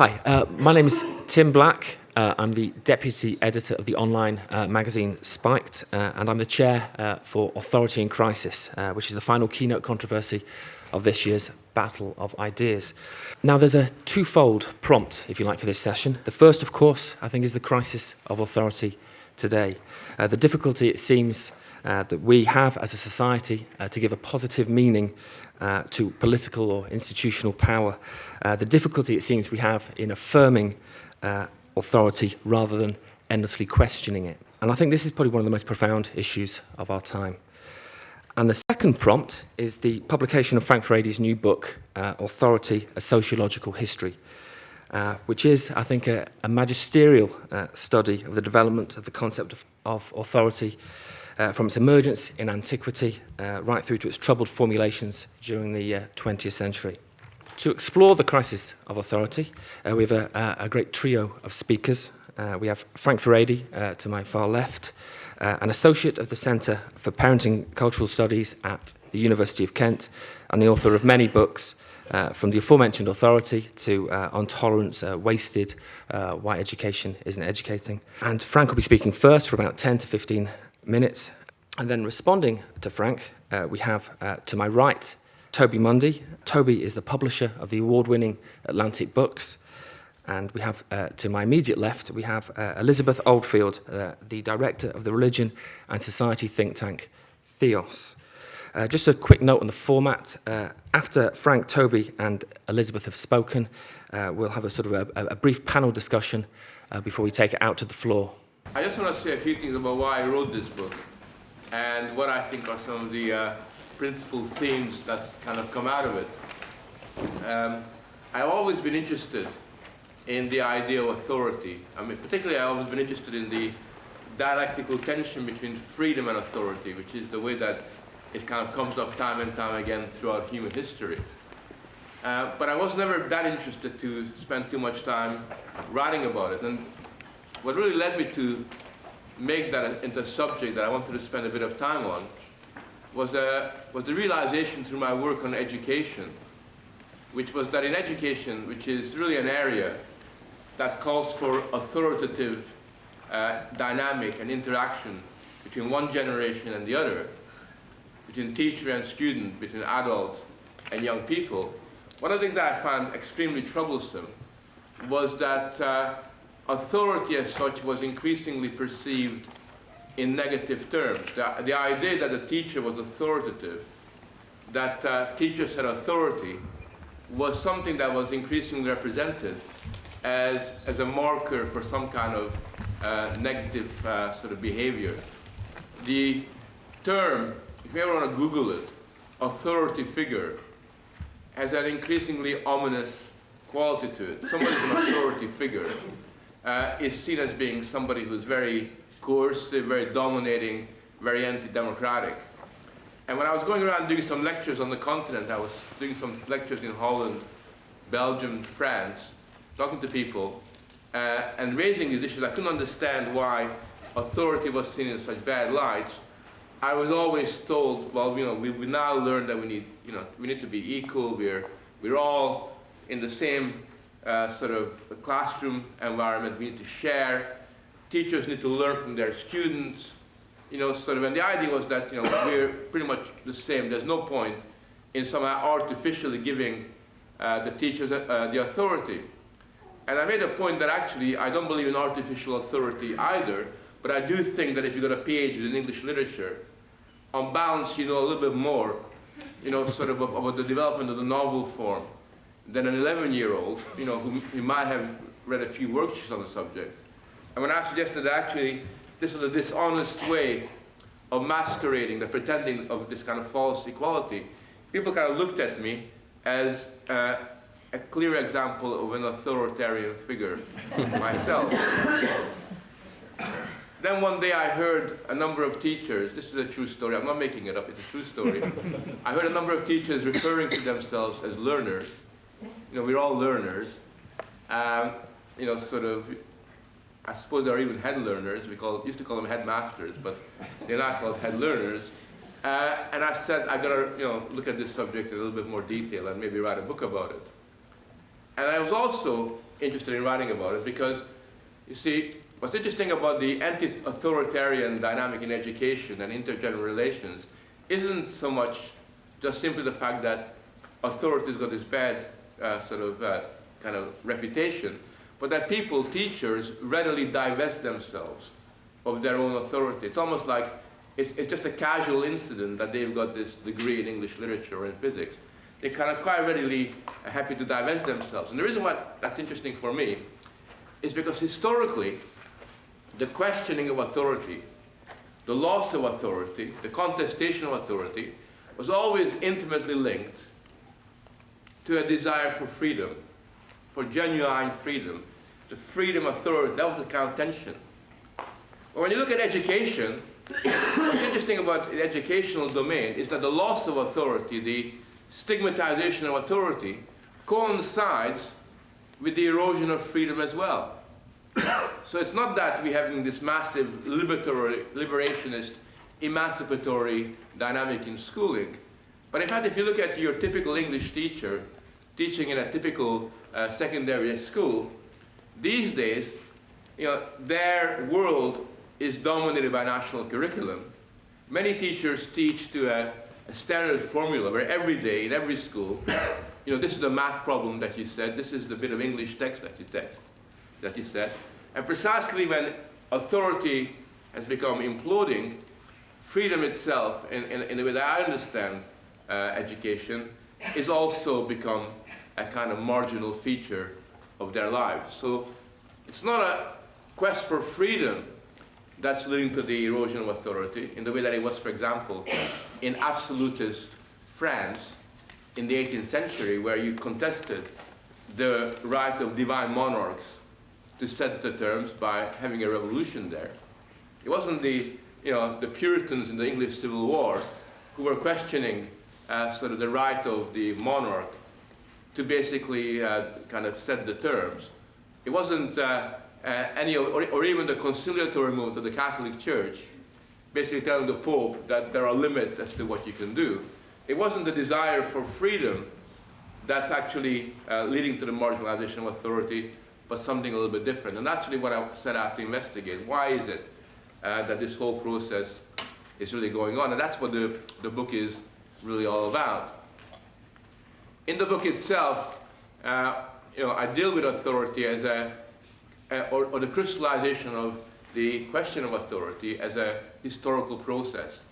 Hi, my name is Tim Black. I'm the deputy editor of the online magazine Spiked, and I'm the chair for Authority in Crisis, which is the final keynote controversy of this year's Battle of Ideas. Now, there's a twofold prompt, if you like, for this session. The first, of course, I think, is the crisis of authority today. The difficulty, it seems, that we have as a society to give a positive meaning to political or institutional power. The difficulty, it seems, we have in affirming authority rather than endlessly questioning it. And I think this is probably one of the most profound issues of our time. And the second prompt is the publication of Frank Furedi's new book, Authority, A Sociological History, which is, I think, a magisterial study of the development of the concept of authority from its emergence in antiquity right through to its troubled formulations during the 20th century. To explore the crisis of authority, we have a great trio of speakers. We have Frank Furedi to my far left, an associate of the Centre for Parenting Cultural Studies at the University of Kent, and the author of many books, from the aforementioned Authority to On Tolerance, Wasted, Why Education Isn't Educating. And Frank will be speaking first for about 10 to 15 minutes. And then responding to Frank, we have to my right, Toby Mundy. Toby is the publisher of the award-winning Atlantic Books. And we have, to my immediate left, we have Elizabeth Oldfield, the director of the religion and society think tank, Theos. Just a quick note on the format. After Frank, Toby, and Elizabeth have spoken, we'll have a sort of a brief panel discussion before we take it out to the floor. I just want to say a few things about why I wrote this book and what I think are some of the principal themes that kind of come out of it. I've always been interested in the idea of authority. I mean, particularly I've always been interested in the dialectical tension between freedom and authority, which is the way that it kind of comes up time and time again throughout human history. But I was never that interested to spend too much time writing about it. And what really led me to make that into a subject that I wanted to spend a bit of time on was the realization through my work on education, which was that in education, which is really an area that calls for authoritative dynamic and interaction between one generation and the other, between teacher and student, between adult and young people, one of the things that I found extremely troublesome was that authority as such was increasingly perceived in negative terms. The idea that a teacher was authoritative, that teachers had authority, was something that was increasingly represented as a marker for some kind of negative sort of behavior. The term, if you ever want to Google it, authority figure, has an increasingly ominous quality to it. Somebody who's an authority figure is seen as being somebody who's very coercive, very dominating, very anti-democratic. And when I was going around doing some lectures on the continent, I was doing some lectures in Holland, Belgium, France, talking to people, and raising these issues. I couldn't understand why authority was seen in such bad lights. I was always told, well, we now learn that we need to be equal. We're all in the same sort of classroom environment. We need to share. Teachers need to learn from their students. And the idea was that we're pretty much the same. There's no point in somehow artificially giving the teachers the authority. And I made a point that actually I don't believe in artificial authority either, but I do think that if you got a PhD in English literature, on balance you know a little bit more, about the development of the novel form than an 11-year-old, who might have read a few worksheets on the subject. And when I suggested that actually this was a dishonest way of masquerading, the pretending of this kind of false equality, people kind of looked at me as a clear example of an authoritarian figure myself. Then one day I heard a number of teachers, this is a true story, I'm not making it up, it's a true story. I heard a number of teachers referring to themselves as learners. We're all learners. I suppose there are even head learners. We used to call them headmasters, but they're not called head learners. And I said, I gotta look at this subject in a little bit more detail and maybe write a book about it. And I was also interested in writing about it because, you see, what's interesting about the anti-authoritarian dynamic in education and intergender relations isn't so much just simply the fact that authority's got this bad kind of reputation, but that people, teachers, readily divest themselves of their own authority. It's almost like it's just a casual incident that they've got this degree in English literature or in physics. They're kind of quite readily happy to divest themselves. And the reason why that's interesting for me is because historically, the questioning of authority, the loss of authority, the contestation of authority was always intimately linked to a desire for freedom, for genuine freedom, the freedom of authority. That was the kind of tension. But when you look at education, what's interesting about the educational domain is that the loss of authority, the stigmatization of authority, coincides with the erosion of freedom as well. So it's not that we're having this massive liberationist, emancipatory dynamic in schooling, but in fact, if you look at your typical English teacher teaching in a typical secondary school, these days, their world is dominated by national curriculum. Many teachers teach to a standard formula where every day in every school, this is the math problem that you said, this is the bit of English text that you said. And precisely when authority has become imploding, freedom itself, in the way that I understand education, is also become a kind of marginal feature of their lives. So it's not a quest for freedom that's leading to the erosion of authority, in the way that it was, for example, in absolutist France in the 18th century, where you contested the right of divine monarchs to set the terms by having a revolution there. It wasn't the Puritans in the English Civil War who were questioning the right of the monarch to basically kind of set the terms. It wasn't or even the conciliatory movement of the Catholic Church basically telling the Pope that there are limits as to what you can do. It wasn't the desire for freedom that's actually leading to the marginalization of authority, but something a little bit different. And that's really what I set out to investigate. Why is it that this whole process is really going on? And that's what the book is really all about. In the book itself, I deal with authority as or the crystallization of the question of authority as a historical process.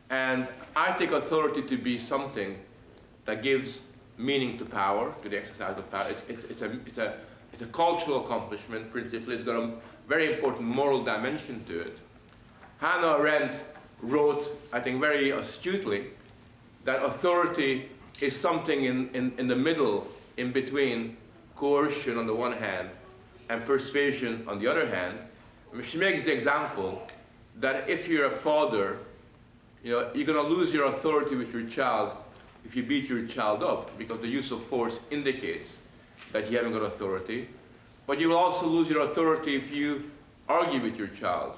And I take authority to be something that gives meaning to power, to the exercise of power. It's a cultural accomplishment, principally. It's got a very important moral dimension to it. Hannah Arendt wrote, I think very astutely, that authority is something in the middle, in between coercion on the one hand and persuasion on the other hand. I mean, she makes the example that if you're a father, you're going to lose your authority with your child if you beat your child up, because the use of force indicates that you haven't got authority. But you will also lose your authority if you argue with your child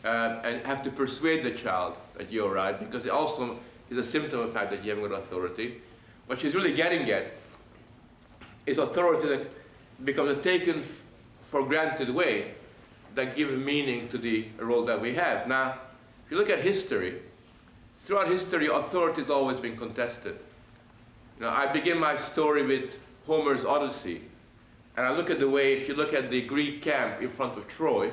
and have to persuade the child that you're right, because it also is a symptom of the fact that you haven't got authority. What she's really getting at is authority that becomes a taken for granted way that gives meaning to the role that we have. Now, if you look at history, throughout history, authority has always been contested. I begin my story with Homer's Odyssey, and I look at the way, if you look at the Greek camp in front of Troy,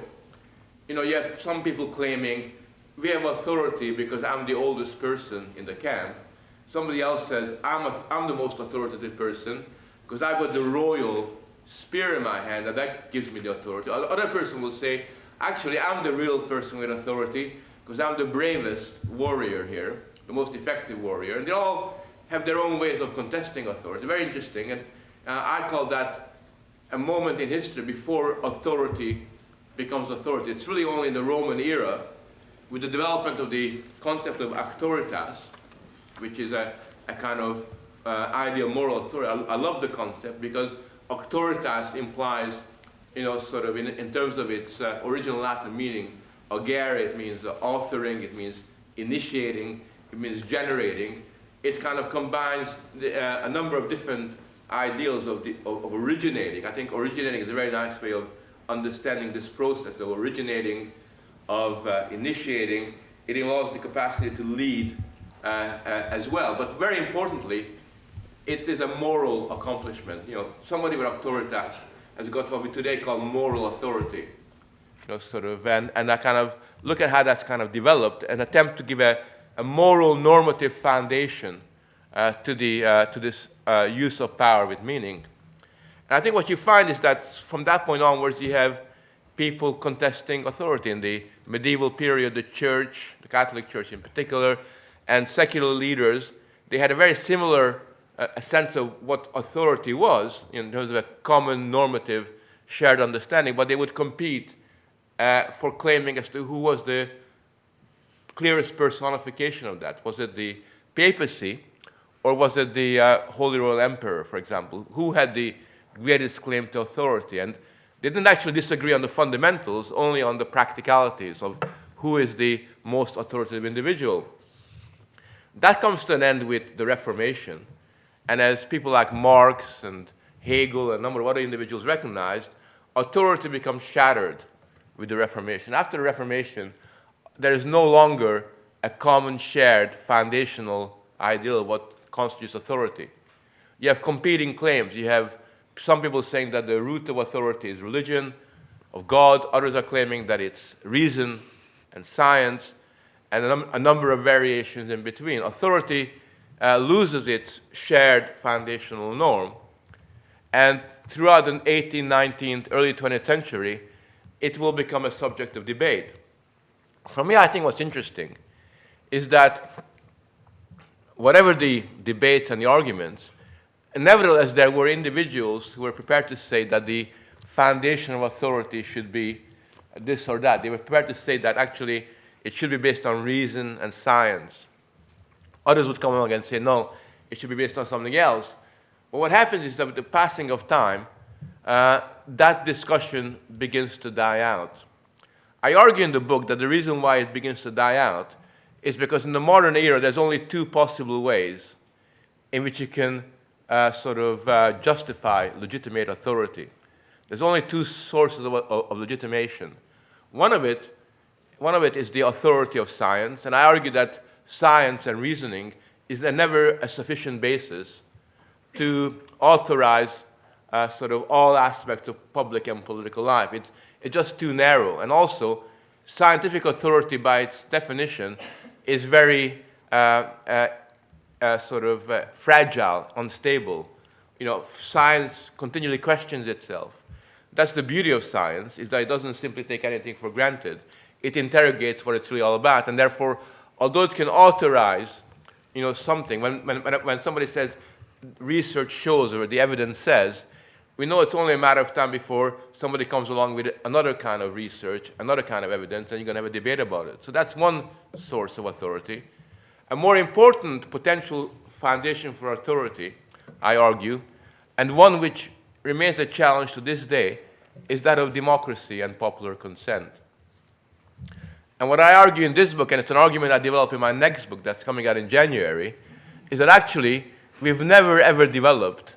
you have some people claiming, we have authority because I'm the oldest person in the camp. Somebody else says, I'm the most authoritative person because I've got the royal spear in my hand, and that gives me the authority. Other person will say, actually, I'm the real person with authority because I'm the bravest warrior here, the most effective warrior. And they all have their own ways of contesting authority. Very interesting. And I call that a moment in history before authority becomes authority. It's really only in the Roman era, with the development of the concept of auctoritas, which is a kind of ideal moral authority. I love the concept because auctoritas implies, sort of in terms of its original Latin meaning, augere, it means authoring, it means initiating, it means generating. It kind of combines a number of different ideals of originating. I think originating is a very nice way of understanding this process, of originating, of initiating. It involves the capacity to lead as well. But very importantly, it is a moral accomplishment. Somebody with authoritas has got what we today call moral authority. And I kind of look at how that's kind of developed and attempt to give a moral normative foundation to this use of power with meaning. And I think what you find is that from that point onwards, you have people contesting authority. In the medieval period, the church, the Catholic Church in particular, and secular leaders, they had a very similar a sense of what authority was in terms of a common normative shared understanding, but they would compete for claiming as to who was the clearest personification of that. Was it the papacy, or was it the Holy Royal Emperor, for example? Who had the greatest claim to authority? And they didn't actually disagree on the fundamentals, only on the practicalities of who is the most authoritative individual. That comes to an end with the Reformation. And as people like Marx and Hegel and a number of other individuals recognized, authority becomes shattered with the Reformation. After the Reformation, there is no longer a common shared foundational ideal of what constitutes authority. You have competing claims. You have some people saying that the root of authority is religion, of God. Others are claiming that it's reason and science, and a number of variations in between. Authority loses its shared foundational norm. And throughout the 18th, 19th, early 20th century, it will become a subject of debate. For me, I think what's interesting is that whatever the debates and the arguments, nevertheless, there were individuals who were prepared to say that the foundation of authority should be this or that. They were prepared to say that actually it should be based on reason and science. Others would come along and say, no, it should be based on something else. But what happens is that with the passing of time, that discussion begins to die out. I argue in the book that the reason why it begins to die out is because in the modern era, there's only two possible ways in which you can justify legitimate authority. There's only two sources of legitimation. One of it is the authority of science, and I argue that science and reasoning is never a sufficient basis to authorize all aspects of public and political life. It's just too narrow. And also, scientific authority by its definition is very fragile, unstable. Science continually questions itself. That's the beauty of science, is that it doesn't simply take anything for granted. It interrogates what it's really all about, and therefore, although it can authorize, something, when somebody says research shows or the evidence says, we know it's only a matter of time before somebody comes along with another kind of research, another kind of evidence, and you're going to have a debate about it. So that's one source of authority. A more important potential foundation for authority, I argue, and one which remains a challenge to this day, is that of democracy and popular consent. And what I argue in this book, and it's an argument I develop in my next book that's coming out in January, is that actually we've never ever developed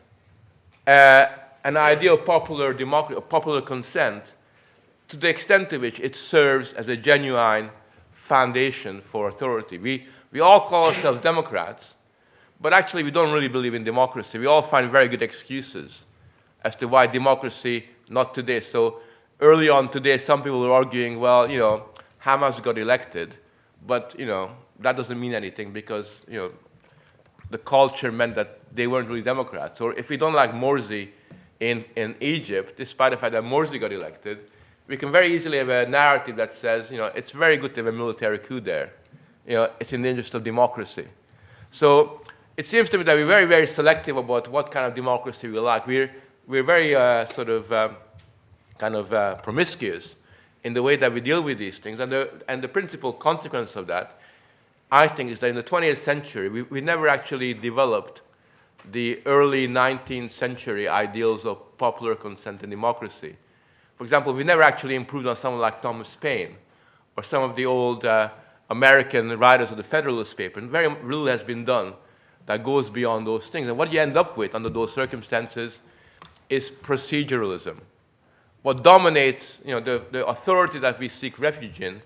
an idea of popular democracy, of popular consent, to the extent to which it serves as a genuine foundation for authority. We all call ourselves Democrats, but actually we don't really believe in democracy. We all find very good excuses as to why democracy not today. So early on today, some people were arguing, well, Hamas got elected, but that doesn't mean anything because the culture meant that they weren't really Democrats. Or if we don't like Morsi in Egypt, despite the fact that Morsi got elected, we can very easily have a narrative that says, it's very good to have a military coup there. It's in the interest of democracy. So it seems to me that we're very, very selective about what kind of democracy we like. We're very promiscuous in the way that we deal with these things. And the principal consequence of that, I think, is that in the 20th century, we never actually developed the early 19th century ideals of popular consent and democracy. For example, we never actually improved on someone like Thomas Paine or some of the old American writers of the Federalist paper, and very little has been done that goes beyond those things. And what you end up with under those circumstances is proceduralism. What dominates, the authority that we seek refuge in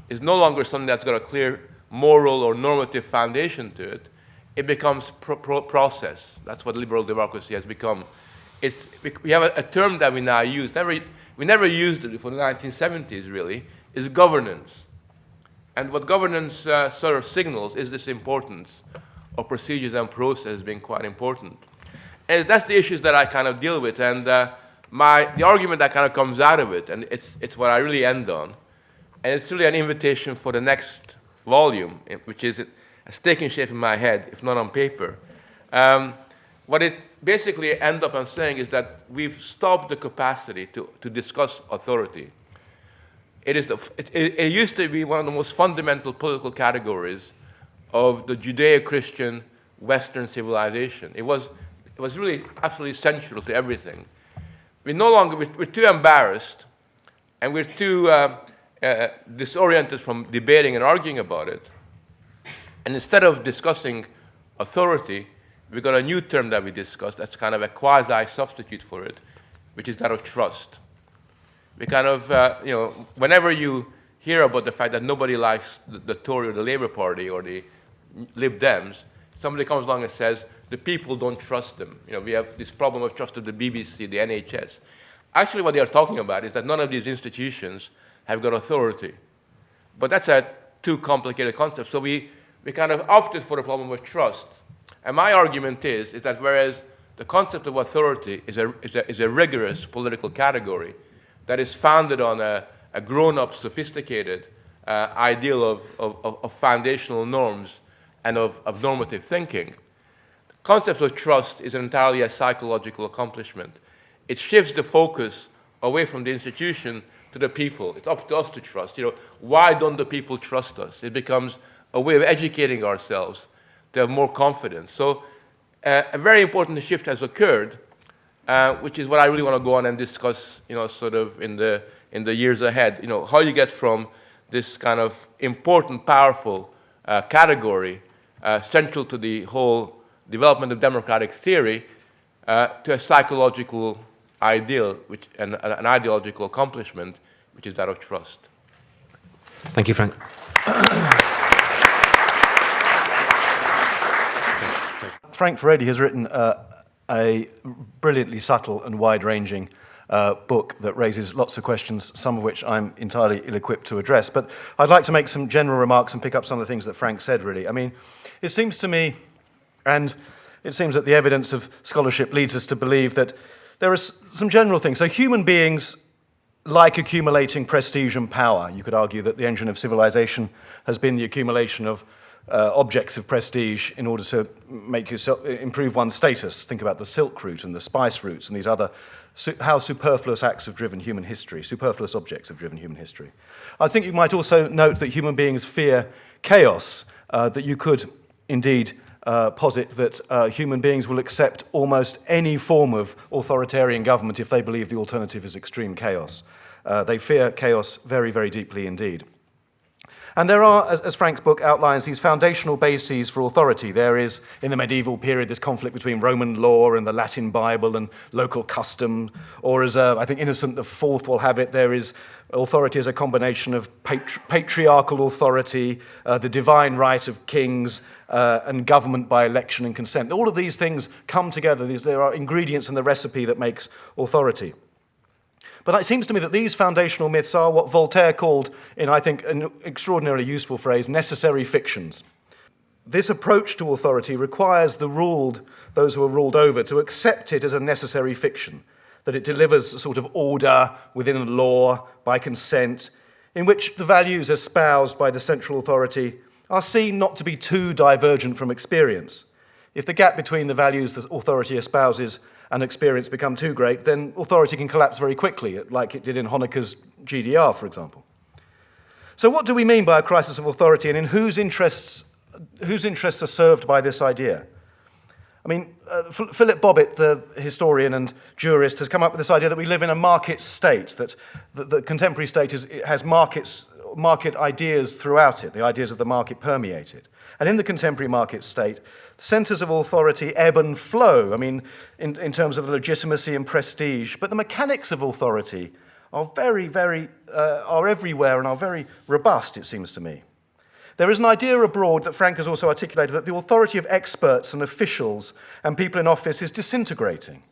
is no longer something that's got a clear moral or normative foundation to it. It becomes process. That's what liberal democracy has become. We have a term that we now use. We never used it before the 1970s, really, is governance. And what governance sort of signals is this importance of procedures and process being quite important. And that's the issues that I kind of deal with. And the argument that kind of comes out of it, and it's what I really end on, and it's really an invitation for the next volume, which is it's taking shape in my head, if not on paper. What it basically ends up on saying is that we've stopped the capacity to discuss authority. It used to be one of the most fundamental political categories of the Judeo-Christian Western civilization. It was really absolutely central to everything. We're too embarrassed, and we're too disoriented from debating and arguing about it. And instead of discussing authority, we've got a new term that we discussed that's kind of a quasi-substitute for it, which is that of trust. We kind of, whenever you hear about the fact that nobody likes the Tory or the Labour Party or the Lib Dems, somebody comes along and says, the people don't trust them. We have this problem of trust of the BBC, the NHS. Actually, what they are talking about is that none of these institutions have got authority. But that's a too complicated concept. So we kind of opted for the problem of trust. And my argument is that whereas the concept of authority is a rigorous political category that is founded on a grown-up, sophisticated ideal of foundational norms and of normative thinking, the concept of trust is entirely a psychological accomplishment. It shifts the focus away from the institution to the people. It's up to us to trust. Why don't the people trust us? It becomes a way of educating ourselves to have more confidence. So a very important shift has occurred, which is what I really want to go on and discuss, sort of in the years ahead. How you get from this kind of important, powerful category central to the whole development of democratic theory to a psychological ideal, and an ideological accomplishment, which is that of trust. Thank you, Frank. Frank Furedi has written a brilliantly subtle and wide-ranging book that raises lots of questions, some of which I'm entirely ill-equipped to address. But I'd like to make some general remarks and pick up some of the things that Frank said, really. I mean, it seems to me, and it seems that the evidence of scholarship leads us to believe that there are some general things. So human beings like accumulating prestige and power. You could argue that the engine of civilization has been the accumulation of objects of prestige in order to improve one's status. Think about the silk route and the spice routes and these other, how superfluous acts have driven human history, superfluous objects have driven human history. I think you might also note that human beings fear chaos, that you could indeed posit that human beings will accept almost any form of authoritarian government if they believe the alternative is extreme chaos. They fear chaos very, very deeply indeed. And there are, as Frank's book outlines, these foundational bases for authority. There is, in the medieval period, this conflict between Roman law and the Latin Bible and local custom. Or as I think Innocent IV will have it, there is authority as a combination of patriarchal authority, the divine right of kings, and government by election and consent. All of these things come together. There are ingredients in the recipe that makes authority. But it seems to me that these foundational myths are what Voltaire called, in I think an extraordinarily useful phrase, necessary fictions. This approach to authority requires those who are ruled over, to accept it as a necessary fiction, that it delivers a sort of order within a law by consent, in which the values espoused by the central authority are seen not to be too divergent from experience. If the gap between the values the authority espouses and experience become too great, then authority can collapse very quickly, like it did in Honecker's GDR, for example. So what do we mean by a crisis of authority, and in whose interests are served by this idea? I mean, Philip Bobbitt, the historian and jurist, has come up with this idea that we live in a market state, that the contemporary state has markets market ideas throughout it. The ideas of the market permeate it. And in the contemporary market state, the centres of authority ebb and flow, I mean, in terms of legitimacy and prestige. But the mechanics of authority are are everywhere and are very robust, it seems to me. There is an idea abroad that Frank has also articulated that the authority of experts and officials and people in office is disintegrating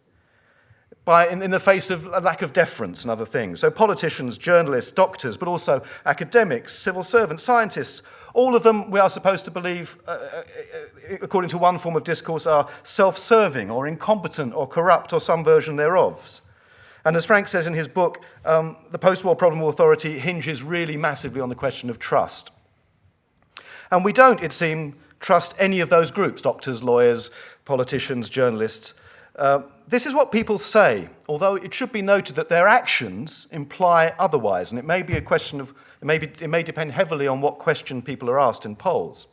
in the face of a lack of deference and other things. So politicians, journalists, doctors, but also academics, civil servants, scientists, all of them, we are supposed to believe, according to one form of discourse, are self-serving or incompetent or corrupt or some version thereof. And as Frank says in his book, the post-war problem of authority hinges really massively on the question of trust. And we don't, it seems, trust any of those groups, doctors, lawyers, politicians, journalists. This is what people say, although it should be noted that their actions imply otherwise, and it may be a question of, it may depend heavily on what question people are asked in polls.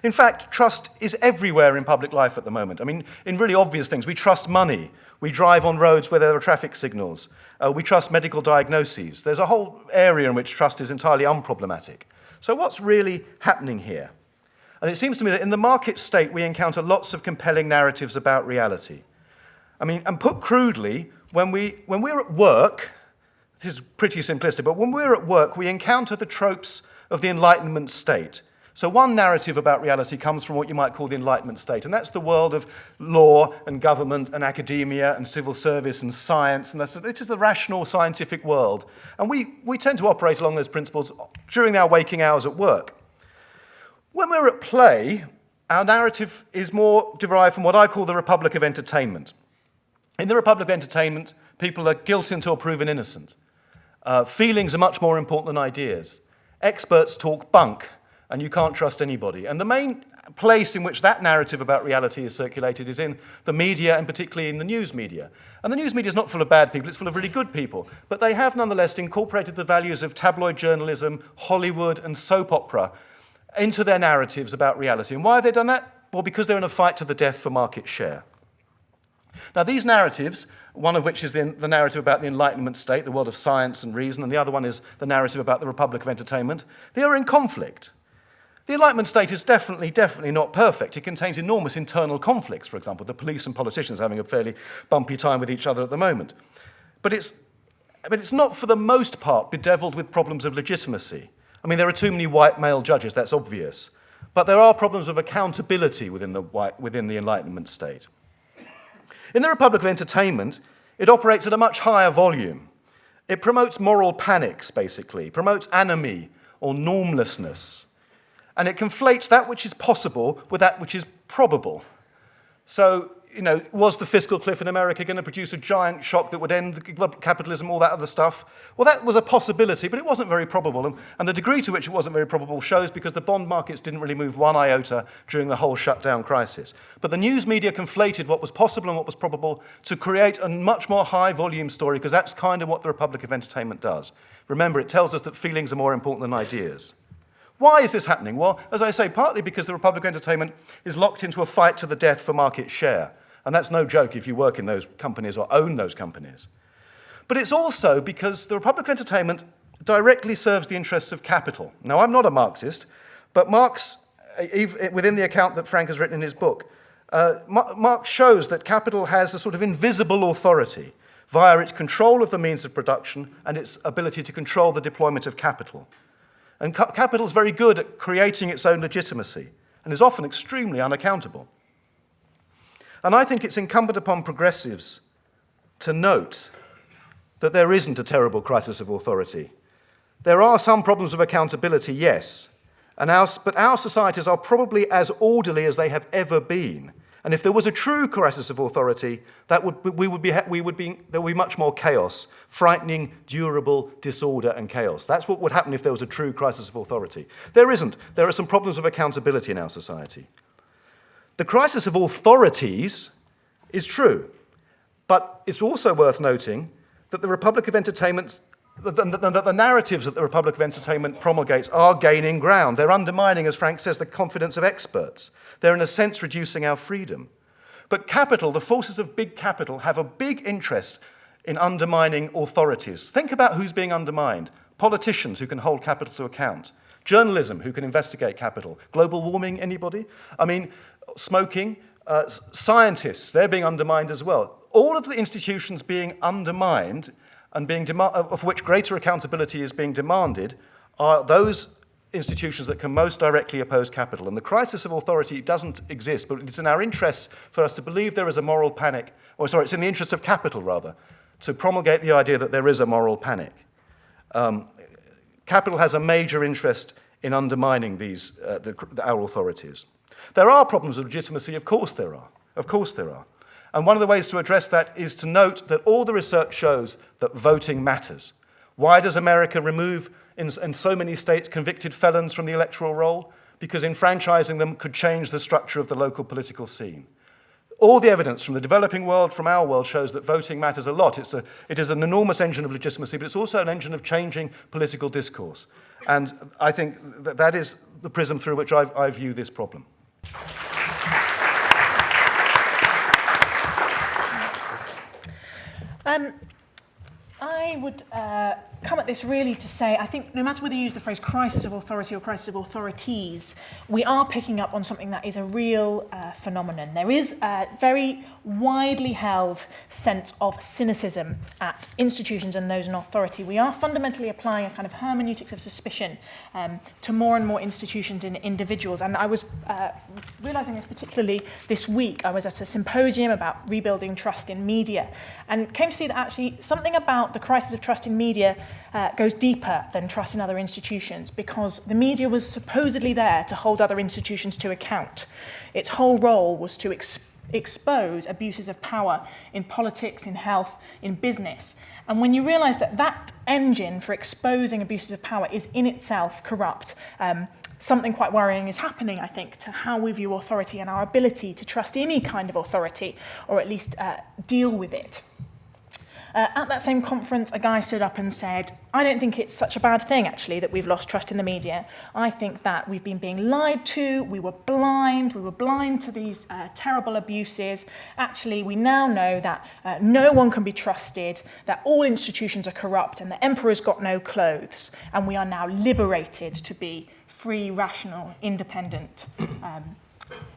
In fact, trust is everywhere in public life at the moment. I mean, in really obvious things, we trust money. We drive on roads where there are traffic signals. We trust medical diagnoses. There's a whole area in which trust is entirely unproblematic. So what's really happening here? And it seems to me that in the market state, we encounter lots of compelling narratives about reality. I mean, and put crudely, when we're at work, this is pretty simplistic, but when we're at work, we encounter the tropes of the Enlightenment state. So one narrative about reality comes from what you might call the Enlightenment state, and that's the world of law and government and academia and civil service and science, and it is the rational scientific world. And we tend to operate along those principles during our waking hours at work. When we're at play, our narrative is more derived from what I call the Republic of Entertainment. In the Republic of Entertainment, people are guilty until proven innocent. Feelings are much more important than ideas. Experts talk bunk, and you can't trust anybody. And the main place in which that narrative about reality is circulated is in the media, and particularly in the news media. And the news media is not full of bad people, it's full of really good people. But they have nonetheless incorporated the values of tabloid journalism, Hollywood, and soap opera into their narratives about reality. And why have they done that? Well, because they're in a fight to the death for market share. Now, these narratives, one of which is the narrative about the Enlightenment state, the world of science and reason, and the other one is the narrative about the Republic of Entertainment, they are in conflict. The Enlightenment state is definitely not perfect. It contains enormous internal conflicts, for example. The police and politicians are having a fairly bumpy time with each other at the moment. But it's not, for the most part, bedeviled with problems of legitimacy. I mean, there are too many white male judges, that's obvious. But there are problems of accountability within the Enlightenment state. In the Republic of Entertainment, it operates at a much higher volume. It promotes moral panics, basically, promotes anomie or normlessness. And it conflates that which is possible with that which is probable. So, was the fiscal cliff in America going to produce a giant shock that would end capitalism, all that other stuff? Well, that was a possibility, but it wasn't very probable. And the degree to which it wasn't very probable shows because the bond markets didn't really move one iota during the whole shutdown crisis. But the news media conflated what was possible and what was probable to create a much more high-volume story, because that's kind of what the Republic of Entertainment does. Remember, it tells us that feelings are more important than ideas. Why is this happening? Well, as I say, partly because the Republic of Entertainment is locked into a fight to the death for market share. And that's no joke if you work in those companies or own those companies. But it's also because the Republic of Entertainment directly serves the interests of capital. Now, I'm not a Marxist, but Marx, within the account that Frank has written in his book, Marx shows that capital has a sort of invisible authority via its control of the means of production and its ability to control the deployment of capital. And capital is very good at creating its own legitimacy and is often extremely unaccountable. And I think it's incumbent upon progressives to note that there isn't a terrible crisis of authority. There are some problems of accountability, yes, but our societies are probably as orderly as they have ever been. And if there was a true crisis of authority, there would be much more chaos, frightening, durable disorder and chaos. That's what would happen if there was a true crisis of authority. There isn't. There are some problems of accountability in our society. The crisis of authorities is true, but it's also worth noting that the Republic of Entertainment, that the narratives that the Republic of Entertainment promulgates are gaining ground. They're undermining, as Frank says, the confidence of experts. They're, in a sense, reducing our freedom. But capital, the forces of big capital, have a big interest in undermining authorities. Think about who's being undermined. politicians who can hold capital to account, journalism who can investigate capital, global warming, anybody? I mean, smoking, scientists, they're being undermined as well. All of the institutions being undermined and of which greater accountability is being demanded are those institutions that can most directly oppose capital. And the crisis of authority doesn't exist, but it's in our interest for us to believe there is a moral panic, it's in the interest of capital, rather, to promulgate the idea that there is a moral panic. Capital has a major interest in undermining our authorities. There are problems of legitimacy, of course there are. Of course there are. And one of the ways to address that is to note that all the research shows that voting matters. Why does America remove, in so many states, convicted felons from the electoral roll? Because enfranchising them could change the structure of the local political scene. All the evidence from the developing world, from our world, shows that voting matters a lot. It is an enormous engine of legitimacy, but it's also an engine of changing political discourse. And I think that is the prism through which I view this problem. I would come at this really to say, I think no matter whether you use the phrase crisis of authority or crisis of authorities, we are picking up on something that is a real phenomenon. There is a very widely held sense of cynicism at institutions and those in authority. We are fundamentally applying a kind of hermeneutics of suspicion to more and more institutions and individuals. And I was realising this particularly this week. I was at a symposium about rebuilding trust in media and came to see that actually something about the crisis of trust in media goes deeper than trust in other institutions, because the media was supposedly there to hold other institutions to account. Its whole role was to expose abuses of power in politics, in health, in business. And when you realise that that engine for exposing abuses of power is in itself corrupt, something quite worrying is happening, I think, to how we view authority and our ability to trust any kind of authority, or at least deal with it. At that same conference, a guy stood up and said, I don't think it's such a bad thing, actually, that we've lost trust in the media. I think that we've been being lied to, we were blind to these terrible abuses. Actually, we now know that no one can be trusted, that all institutions are corrupt, and the emperor's got no clothes, and we are now liberated to be free, rational, independent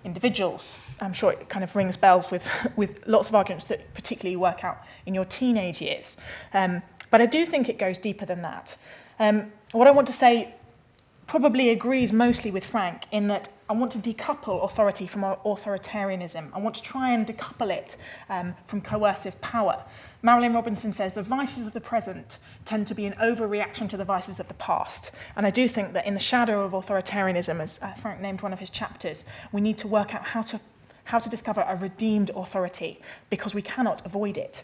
individuals. I'm sure it kind of rings bells with lots of arguments that particularly work out in your teenage years. But I do think it goes deeper than that. What I want to say probably agrees mostly with Frank in that I want to decouple authority from authoritarianism. I want to try and decouple it from coercive power. Marilyn Robinson says the vices of the present tend to be an overreaction to the vices of the past. And I do think that in the shadow of authoritarianism, as Frank named one of his chapters, we need to work out how to discover a redeemed authority, because we cannot avoid it.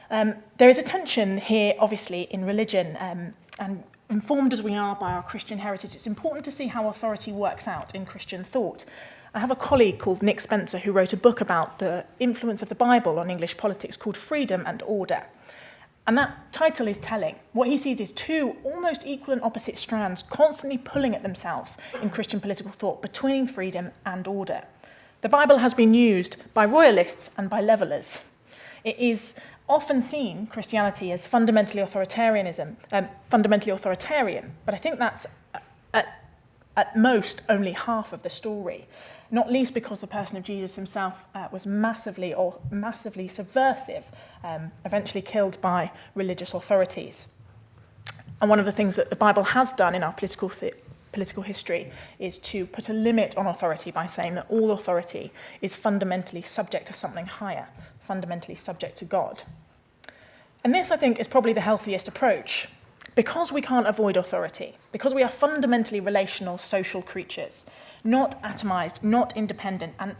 There is a tension here, obviously, in religion, and informed as we are by our Christian heritage, it's important to see how authority works out in Christian thought. I have a colleague called Nick Spencer who wrote a book about the influence of the Bible on English politics called Freedom and Order. And that title is telling. What he sees is two almost equal and opposite strands constantly pulling at themselves in Christian political thought between freedom and order. The Bible has been used by royalists and by levellers. It is often seen, Christianity, as fundamentally authoritarian, but I think that's at most only half of the story, not least because the person of Jesus himself was massively subversive, eventually killed by religious authorities. And one of the things that the Bible has done in our political history is to put a limit on authority by saying that all authority is fundamentally subject to something higher, fundamentally subject to God. And this, I think, is probably the healthiest approach. Because we can't avoid authority, because we are fundamentally relational social creatures, not atomized, not independent, and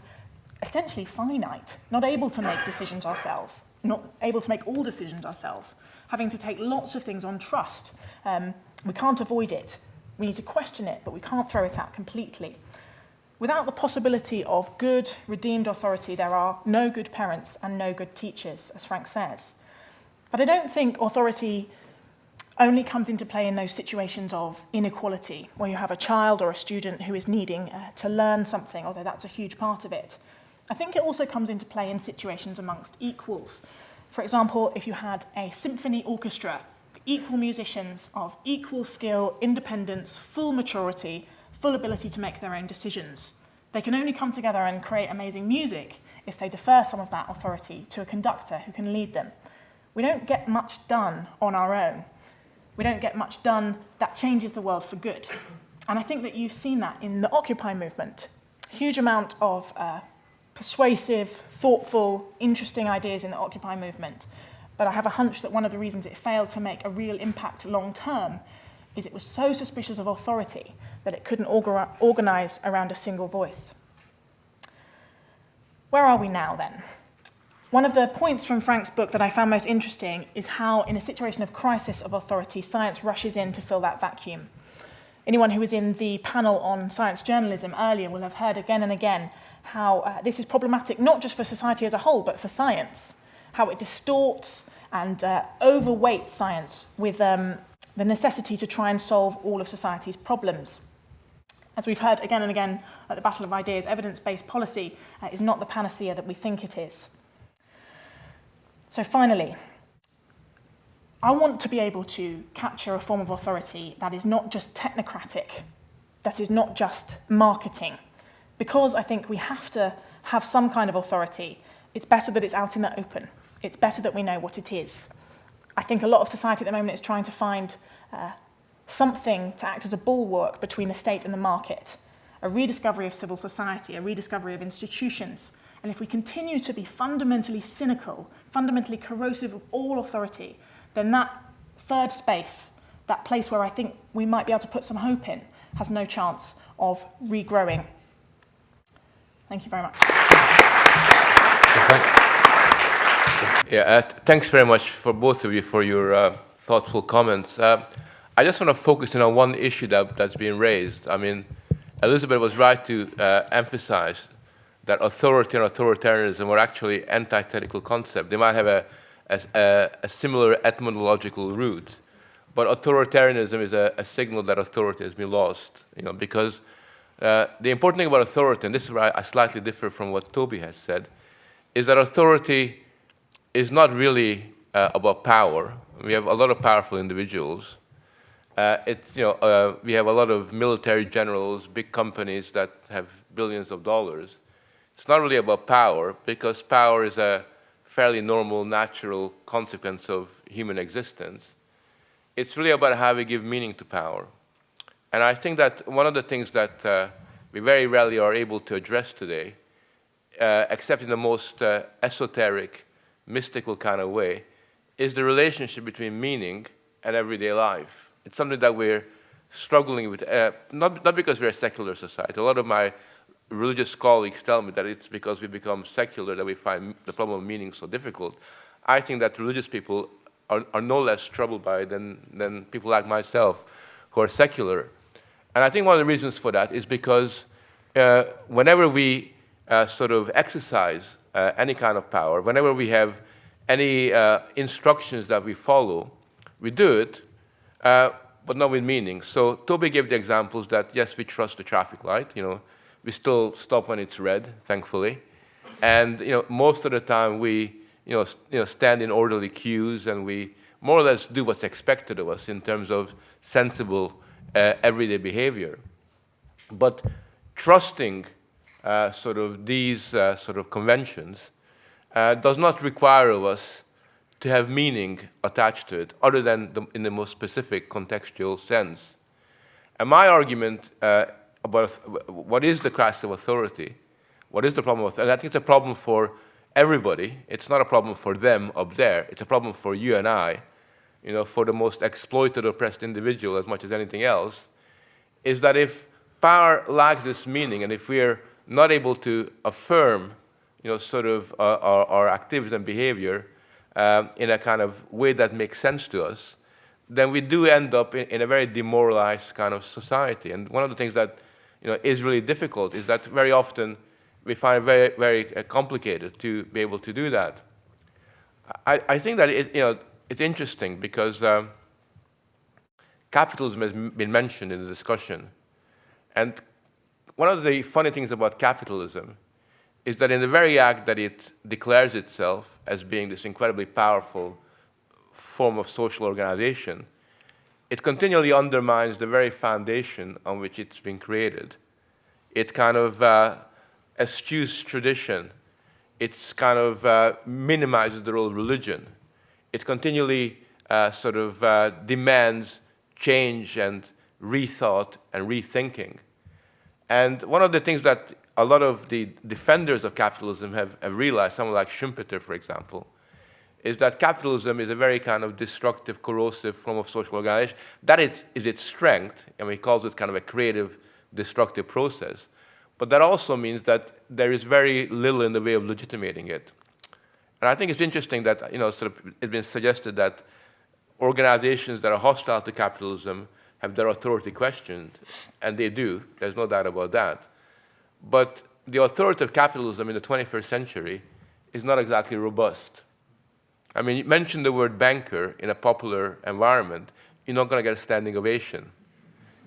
essentially finite, not able to make decisions ourselves, not able to make all decisions ourselves, having to take lots of things on trust. We can't avoid it. We need to question it, but we can't throw it out completely. Without the possibility of good, redeemed authority, there are no good parents and no good teachers, as Frank says. But I don't think authority only comes into play in those situations of inequality, where you have a child or a student who is needing to learn something, although that's a huge part of it. I think it also comes into play in situations amongst equals. For example, if you had a symphony orchestra equal musicians of equal skill, independence, full maturity, full ability to make their own decisions. They can only come together and create amazing music if they defer some of that authority to a conductor who can lead them. We don't get much done on our own. We don't get much done that changes the world for good. And I think that you've seen that in the Occupy movement. Huge amount of persuasive, thoughtful, interesting ideas in the Occupy movement. But I have a hunch that one of the reasons it failed to make a real impact long term is it was so suspicious of authority that it couldn't organise around a single voice. Where are we now then? One of the points from Frank's book that I found most interesting is how, in a situation of crisis of authority, science rushes in to fill that vacuum. Anyone who was in the panel on science journalism earlier will have heard again and again how this is problematic not just for society as a whole, but for science, how it distorts and overweights science with the necessity to try and solve all of society's problems. As we've heard again and again at the Battle of Ideas, evidence-based policy is not the panacea that we think it is. So finally, I want to be able to capture a form of authority that is not just technocratic, that is not just marketing. Because I think we have to have some kind of authority, it's better that it's out in the open. It's better that we know what it is. I think a lot of society at the moment is trying to find something to act as a bulwark between the state and the market, a rediscovery of civil society, a rediscovery of institutions. And if we continue to be fundamentally cynical, fundamentally corrosive of all authority, then that third space, that place where I think we might be able to put some hope in, has no chance of regrowing. Thank you very much. Yeah, thanks very much for both of you for your thoughtful comments. I just want to focus in on one issue that's been raised. I mean, Elizabeth was right to emphasize that authority and authoritarianism are actually antithetical concepts. They might have a similar etymological root, but authoritarianism is a signal that authority has been lost. Because the important thing about authority, and this is where I slightly differ from what Toby has said, is that authority is not really about power. We have a lot of powerful individuals. We have a lot of military generals, big companies that have billions of dollars. It's not really about power, because power is a fairly normal, natural consequence of human existence. It's really about how we give meaning to power. And I think that one of the things that we very rarely are able to address today, except in the most esoteric, mystical kind of way, is the relationship between meaning and everyday life. It's something that we're struggling with, not because we're a secular society. A lot of my religious colleagues tell me that it's because we become secular that we find the problem of meaning so difficult. I think that religious people are no less troubled by it than people like myself who are secular. And I think one of the reasons for that is because whenever we sort of exercise any kind of power, whenever we have any instructions that we follow, we do it, but not with meaning. So Toby gave the examples that, yes, we trust the traffic light. We still stop when it's red, thankfully. And most of the time we stand in orderly queues, and we more or less do what's expected of us in terms of sensible everyday behavior. But trusting sort of these sort of conventions does not require of us to have meaning attached to it, other than in the most specific contextual sense. And my argument about what is the crisis of authority, what is the problem with, and I think it's a problem for everybody. It's not a problem for them up there. It's a problem for you and I, for the most exploited, oppressed individual as much as anything else, is that if power lacks this meaning, and if we're not able to affirm, sort of our activities and behavior in a kind of way that makes sense to us, then we do end up in a very demoralized kind of society. And one of the things that is really difficult is that very often we find it very, very complicated to be able to do that. I think that it's interesting because capitalism has been mentioned in the discussion. And one of the funny things about capitalism is that in the very act that it declares itself as being this incredibly powerful form of social organization, it continually undermines the very foundation on which it's been created. It kind of eschews tradition. It kind of minimizes the role of religion. It continually demands change and rethought and rethinking. And one of the things that a lot of the defenders of capitalism have realized, someone like Schumpeter, for example, is that capitalism is a very kind of destructive, corrosive form of social organization. That is its strength, and he calls it kind of a creative, destructive process. But that also means that there is very little in the way of legitimating it. And I think it's interesting that, it's been suggested that organizations that are hostile to capitalism have their authority questioned, and they do, there's no doubt about that. But the authority of capitalism in the 21st century is not exactly robust. I mean, you mention the word banker in a popular environment, you're not going to get a standing ovation.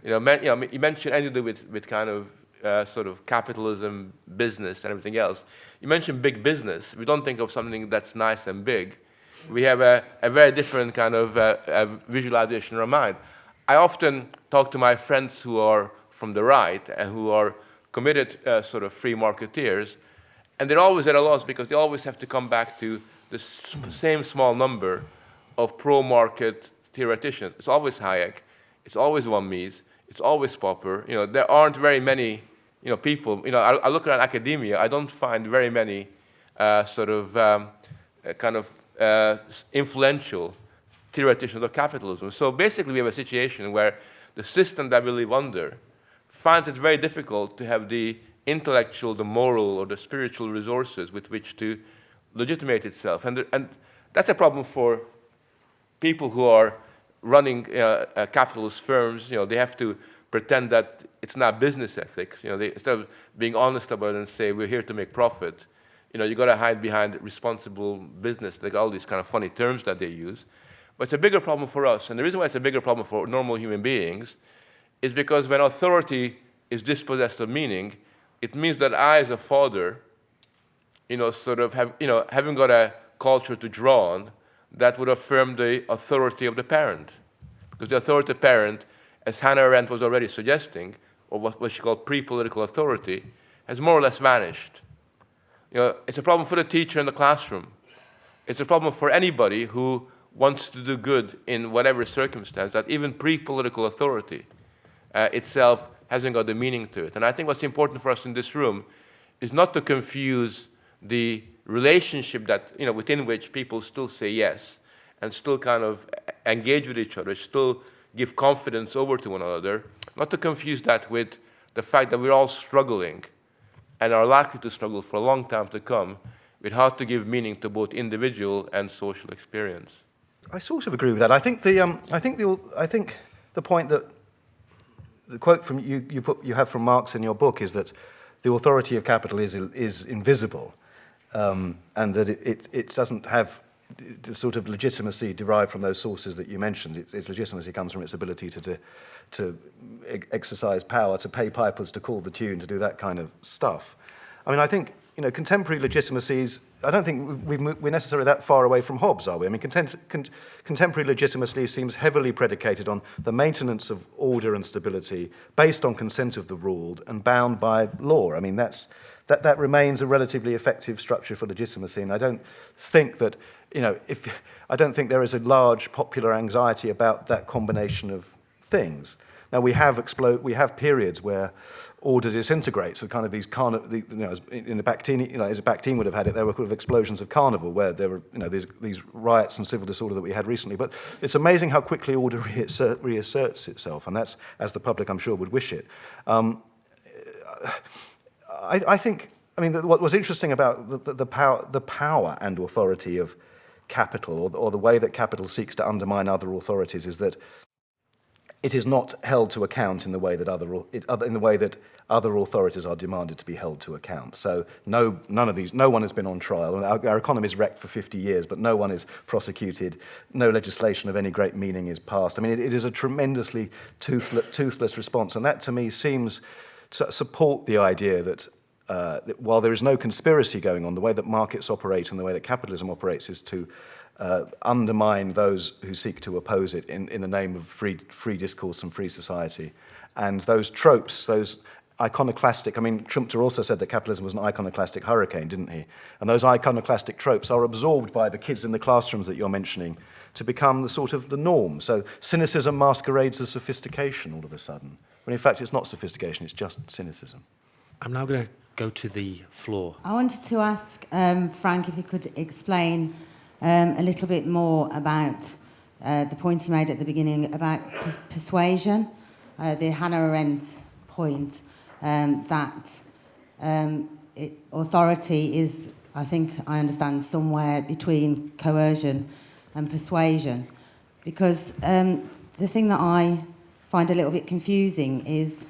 You mention anything with kind of capitalism, business, and everything else. You mention big business. We don't think of something that's nice and big. We have a very different kind of visualization in our mind. I often talk to my friends who are from the right and who are committed free marketeers, and they're always at a loss because they always have to come back to the same small number of pro-market theoreticians. It's always Hayek, it's always von Mises, it's always Popper. There aren't very many people. I look around academia, I don't find very many influential theoreticians of capitalism. So basically we have a situation where the system that we live under finds it very difficult to have the intellectual, the moral, or the spiritual resources with which to legitimate itself. And that's a problem for people who are running capitalist firms. They have to pretend that it's not business ethics. Instead of being honest about it and say, we're here to make profit, you got to hide behind responsible business. They got all these kind of funny terms that they use. But it's a bigger problem for us. And the reason why it's a bigger problem for normal human beings is because when authority is dispossessed of meaning, it means that I, as a father, having got a culture to draw on, that would affirm the authority of the parent. Because the authority of the parent, as Hannah Arendt was already suggesting, or what she called pre-political authority, has more or less vanished. It's a problem for the teacher in the classroom. It's a problem for anybody who wants to do good in whatever circumstance, that even pre-political authority itself hasn't got the meaning to it. And I think what's important for us in this room is not to confuse the relationship that, within which people still say yes and still kind of engage with each other, still give confidence over to one another, not to confuse that with the fact that we're all struggling and are likely to struggle for a long time to come with how to give meaning to both individual and social experience. I sort of agree with that. I think the point that the quote from you have from Marx in your book is that the authority of capital is invisible, and that it doesn't have the sort of legitimacy derived from those sources that you mentioned. Its legitimacy comes from its ability to exercise power, to pay pipers, to call the tune, to do that kind of stuff. I mean, I think contemporary legitimacies, I don't think we're necessarily that far away from Hobbes, are we? I mean, contemporary legitimacy seems heavily predicated on the maintenance of order and stability based on consent of the ruled and bound by law. I mean, that remains a relatively effective structure for legitimacy, and I don't think that, I don't think there is a large popular anxiety about that combination of things. Now, we have periods where order disintegrates, so kind of these in the Bakhtin, as Bakhtin would have had it, there were kind of explosions of carnival where there were, these riots and civil disorder that we had recently. But it's amazing how quickly order reasserts itself, and that's as the public, I'm sure, would wish it. I think, what was interesting about the power and authority of capital, or the way that capital seeks to undermine other authorities, is that it is not held to account in the way that other authorities are demanded to be held to account. So no one has been on trial. Our economy is wrecked for 50 years, but no one is prosecuted. No legislation of any great meaning is passed. I mean, it is a tremendously toothless response, and that to me seems to support the idea that while there is no conspiracy going on, the way that markets operate and the way that capitalism operates is to undermine those who seek to oppose it in the name of free discourse and free society. And those tropes, those iconoclastic, I mean, Schumpeter also said that capitalism was an iconoclastic hurricane, didn't he? And those iconoclastic tropes are absorbed by the kids in the classrooms that you're mentioning to become the sort of the norm. So cynicism masquerades as sophistication all of a sudden, when in fact it's not sophistication, it's just cynicism. I'm now going to go to the floor. I wanted to ask Frank if he could explain a little bit more about the point he made at the beginning about persuasion, the Hannah Arendt point that authority is, I think I understand, somewhere between coercion and persuasion. Because the thing that I find a little bit confusing is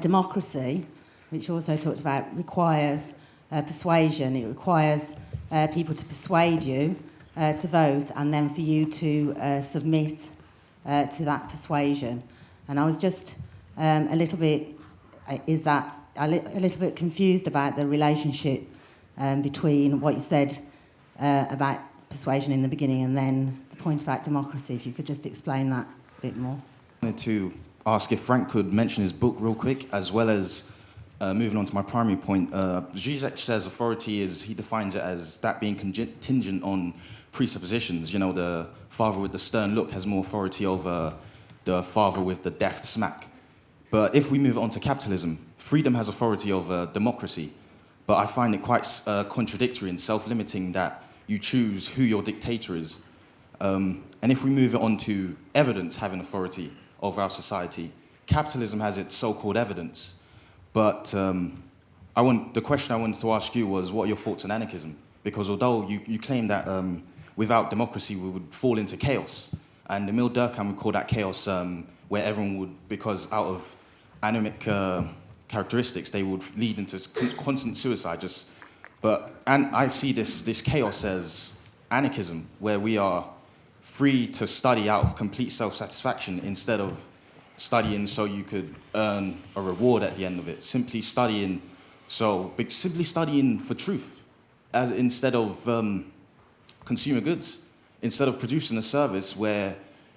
democracy, which also talked about, requires persuasion. It requires people to persuade you to vote and then for you to submit to that persuasion. And I was just a little bit confused about the relationship between what you said about persuasion in the beginning and then the point about democracy. If you could just explain that a bit more. I wanted to ask if Frank could mention his book real quick, as well as moving on to my primary point. Zizek says authority he defines it as that being contingent on presuppositions. You know, the father with the stern look has more authority over the father with the deft smack. But if we move on to capitalism, freedom has authority over democracy. But I find it quite contradictory and self-limiting that you choose who your dictator is. And if we move it on to evidence having authority over our society, capitalism has its so-called evidence. But the question I wanted to ask you was, what are your thoughts on anarchism? Because although you claim that without democracy we would fall into chaos, and Emil Durkheim would call that chaos where everyone would, because out of anemic characteristics, they would lead into constant suicide. And I see this chaos as anarchism, where we are free to study out of complete self-satisfaction instead of studying so you could earn a reward at the end of it. Simply studying for truth, instead of consumer goods, instead of producing a service where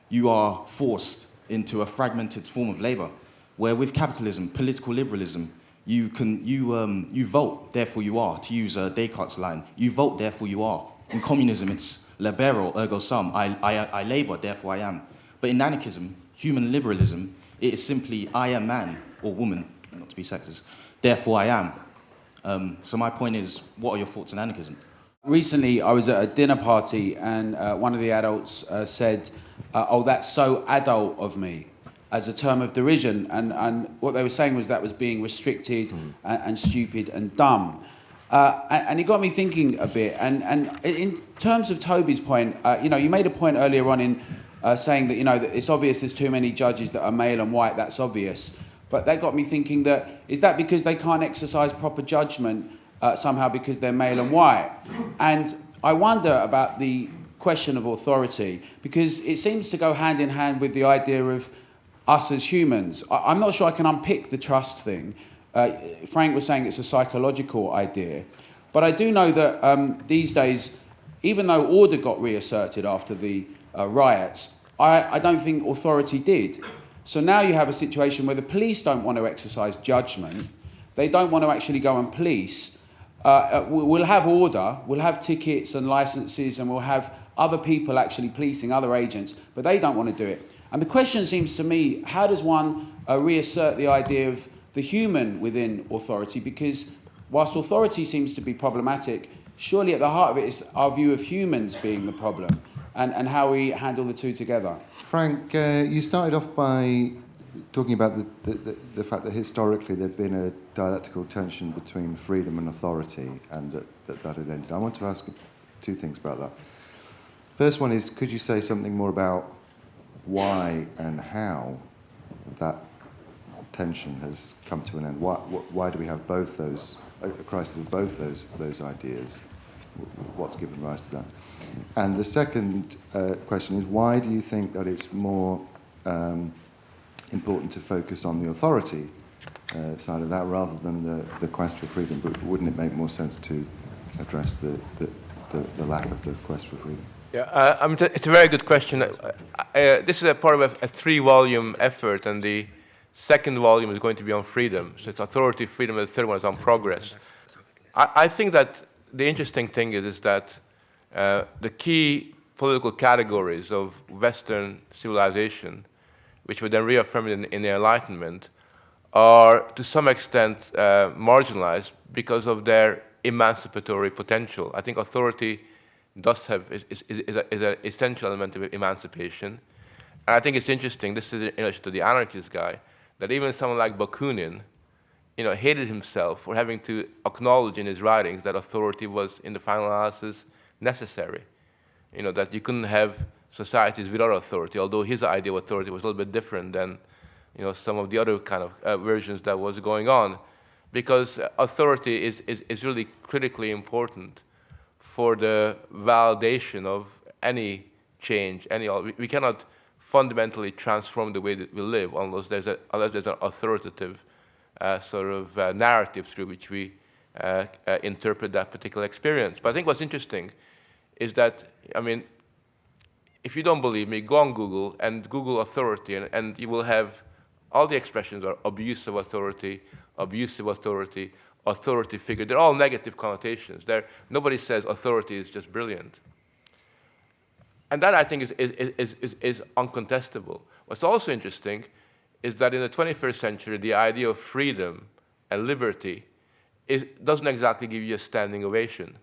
you are forced into a fragmented form of labor, where with capitalism, political liberalism, you vote, therefore you are, to use Descartes' line. You vote, therefore you are. In communism, it's libero, ergo sum. I labor, therefore I am. But in anarchism, human liberalism, it is simply I am man or woman, not to be sexist, therefore I am. So my point is, what are your thoughts on anarchism? Recently, I was at a dinner party and one of the adults said, oh, that's so adult of me, as a term of derision. And what they were saying was that was being restricted and stupid and dumb. And it got me thinking a bit. And in terms of Toby's point, you made a point earlier on in saying that, that it's obvious there's too many judges that are male and white, that's obvious. But that got me thinking is that because they can't exercise proper judgment somehow because they're male and white? And I wonder about the question of authority, because it seems to go hand in hand with the idea of us as humans. I'm not sure I can unpick the trust thing. Frank was saying it's a psychological idea. But I do know that these days, even though order got reasserted after the riots, I don't think authority did. So now you have a situation where the police don't want to exercise judgment. They don't want to actually go and police. We'll have order, we'll have tickets and licenses, and we'll have other people actually policing, other agents, but they don't want to do it. And the question seems to me, how does one reassert the idea of the human within authority? Because whilst authority seems to be problematic, surely at the heart of it is our view of humans being the problem and how we handle the two together. Frank, you started off by talking about the fact that historically there'd been a dialectical tension between freedom and authority, and that had ended. I want to ask two things about that. First one is, could you say something more about why and how that tension has come to an end? Why do we have both those, a crisis of both those ideas? What's given rise to that? And the second question is, why do you think that it's more important to focus on the authority side of that rather than the quest for freedom? But wouldn't it make more sense to address the lack of the quest for freedom? Yeah, it's a very good question. This is a part of a 3-volume effort, and the second volume is going to be on freedom. So it's authority, freedom, and the third one is on progress. I think that the interesting thing is that the key political categories of Western civilization, which were then reaffirmed in the Enlightenment, are to some extent marginalized because of their emancipatory potential. I think authority is an essential element of emancipation. And I think it's interesting, this is in relation to the anarchist guy, that even someone like Bakunin, hated himself for having to acknowledge in his writings that authority was, in the final analysis, necessary. That you couldn't have societies without authority, although his idea of authority was a little bit different than some of the other kind of versions that was going on, because authority is really critically important for the validation of any change. We cannot fundamentally transform the way that we live unless there's an authoritative narrative through which we interpret that particular experience. But I think what's interesting is that, if you don't believe me, go on Google and Google authority, and you will have all the expressions are abuse of authority, authority figure. They're all negative connotations. Nobody says authority is just brilliant. And that, I think, is uncontestable. What's also interesting is that in the 21st century, the idea of freedom and liberty doesn't exactly give you a standing ovation.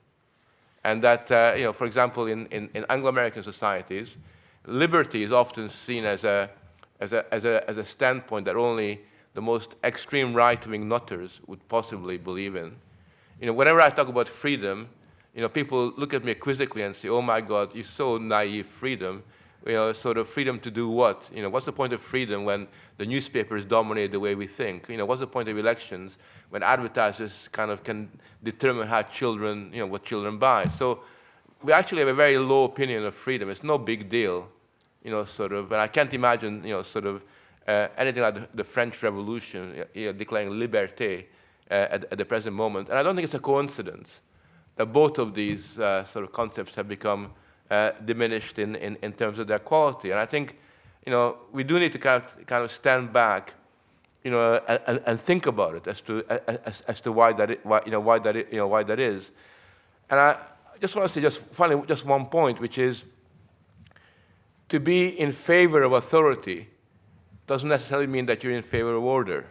And that, for example, in Anglo-American societies, liberty is often seen as a standpoint that only the most extreme right-wing nutters would possibly believe in. Whenever I talk about freedom, people look at me quizzically and say, "Oh my God, you're so naive. Freedom, sort of freedom to do what? What's the point of freedom when the newspapers dominate the way we think? What's the point of elections when advertisers kind of can determine how children, what children buy?" So we actually have a very low opinion of freedom. It's no big deal, and I can't imagine, anything like the French Revolution, declaring liberté at the present moment. And I don't think it's a coincidence that both of these sort of concepts have become diminished in terms of their quality. And I think, we do need to kind of stand back, and think about it as to why that is. And I just want to say finally just one point, which is to be in favor of authority doesn't necessarily mean that you're in favor of order.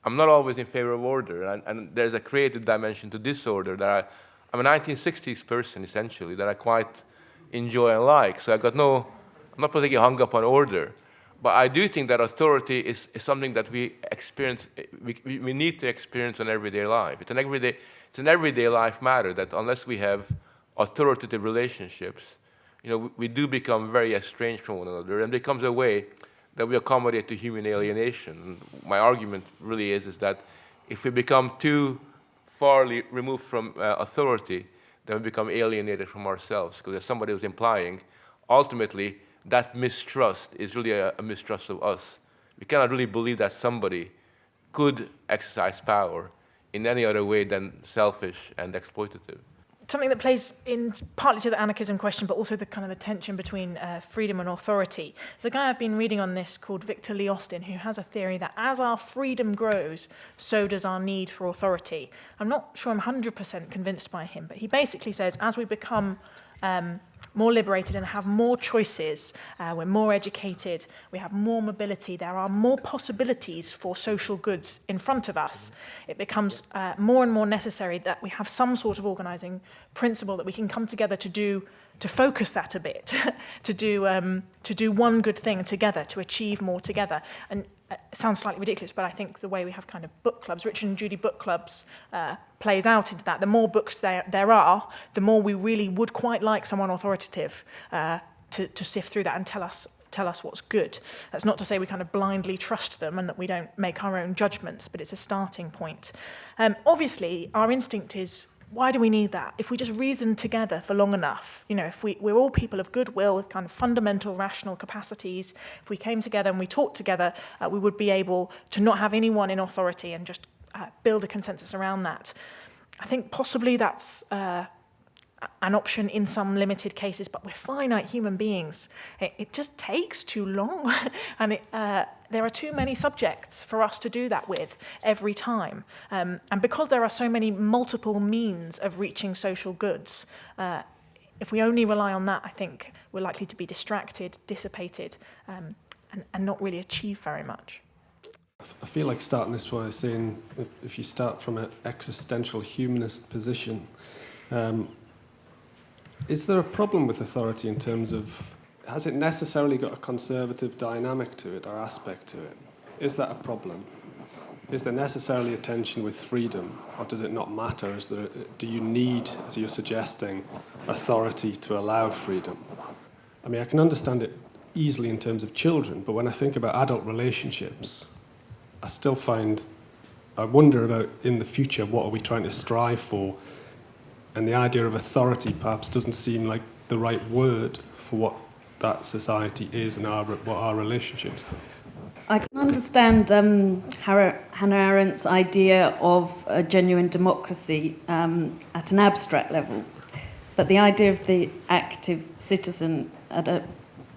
I'm not always in favor of order, and there's a creative dimension to disorder that I'm a 1960s person, essentially, that I quite enjoy and like. So I'm not particularly hung up on order. But I do think that authority is something that we experience, we need to experience in everyday life. It's an everyday life matter that unless we have authoritative relationships, we do become very estranged from one another, and it becomes a way that we accommodate to human alienation. And my argument really is that if we become too far removed from authority, then we become alienated from ourselves. Because as somebody was implying, ultimately, that mistrust is really a mistrust of us. We cannot really believe that somebody could exercise power in any other way than selfish and exploitative. Something that plays in partly to the anarchism question, but also the kind of the tension between freedom and authority. There's a guy I've been reading on this called Victor Lee Austin, who has a theory that as our freedom grows, so does our need for authority. I'm not sure I'm 100% convinced by him, but he basically says as we become more liberated and have more choices, we're more educated, we have more mobility, there are more possibilities for social goods in front of us. It becomes more and more necessary that we have some sort of organising principle that we can come together to focus that a bit, to do one good thing together, to achieve more together. And it sounds slightly ridiculous, but I think the way we have kind of book clubs, Richard and Judy book clubs, plays out into that. The more books there are, the more we really would quite like someone authoritative to sift through that and tell us what's good. That's not to say we kind of blindly trust them and that we don't make our own judgments, but it's a starting point. Obviously, our instinct is, why do we need that? If we just reason together for long enough, if we're all people of goodwill with kind of fundamental rational capacities, if we came together and we talked together, we would be able to not have anyone in authority and just build a consensus around that. I think possibly that's an option in some limited cases, but we're finite human beings. It just takes too long, and there are too many subjects for us to do that with every time. And because there are so many multiple means of reaching social goods, if we only rely on that, I think we're likely to be distracted, dissipated, and not really achieve very much. I feel like starting this by saying, if you start from an existential humanist position, is there a problem with authority in terms of, has it necessarily got a conservative dynamic to it or aspect to it? Is that a problem? Is there necessarily a tension with freedom, or does it not matter? Do you need, as you're suggesting, authority to allow freedom? I mean, I can understand it easily in terms of children, but when I think about adult relationships, I wonder about in the future, what are we trying to strive for? And the idea of authority perhaps doesn't seem like the right word for what that society is and what our relationships are. I can understand Hannah Arendt's idea of a genuine democracy at an abstract level, but the idea of the active citizen at a